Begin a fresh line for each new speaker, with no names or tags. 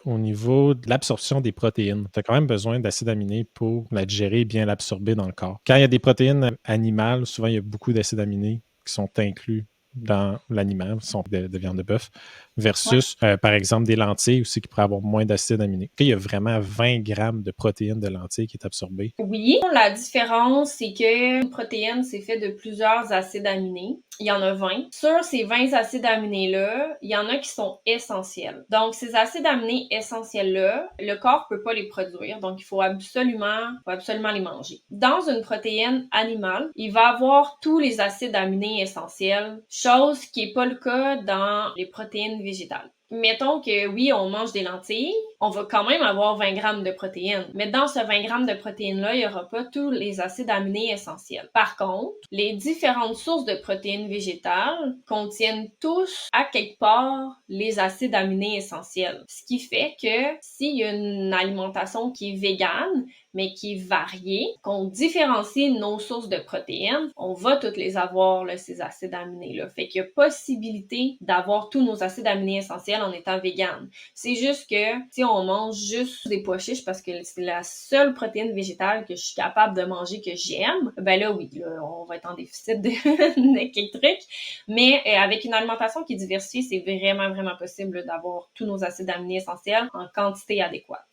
Au niveau de l'absorption des protéines, tu as quand même besoin d'acides aminés pour la digérer et bien l'absorber dans le corps. Quand il y a des protéines animales, souvent il y a beaucoup d'acides aminés qui sont inclus dans l'animal, sont de viande de bœuf,
Ouais.
versus, par exemple, des lentilles aussi qui pourraient avoir moins d'acides aminés. Il y a vraiment 20 grammes de protéines de lentilles qui est absorbée.
Oui, la différence, c'est que une protéine, c'est fait de plusieurs acides aminés. Il y en a 20. Sur ces 20 acides aminés-là, il y en a qui sont essentiels. Donc, ces acides aminés essentiels-là, le corps peut pas les produire, donc il faut absolument les manger. Dans une protéine animale, il va avoir tous les acides aminés essentiels, chose qui est pas le cas dans les protéines végétales. Mettons que oui, on mange des lentilles, on va quand même avoir 20 grammes de protéines. Mais dans ce 20 grammes de protéines-là, il n'y aura pas tous les acides aminés essentiels. Par contre, les différentes sources de protéines végétales contiennent tous, à quelque part, les acides aminés essentiels. Ce qui fait que s'il y a une alimentation qui est végane, mais qui est variée, qu'on différencie nos sources de protéines, on va toutes les avoir, là, ces acides aminés-là. Fait qu'il y a possibilité d'avoir tous nos acides aminés essentiels en étant végane. C'est juste que si on mange juste des pois chiches parce que c'est la seule protéine végétale que je suis capable de manger que j'aime, ben là oui, là, on va être en déficit de quelques trucs. Mais avec une alimentation qui est diversifiée, c'est vraiment possible d'avoir tous nos acides aminés essentiels en quantité adéquate.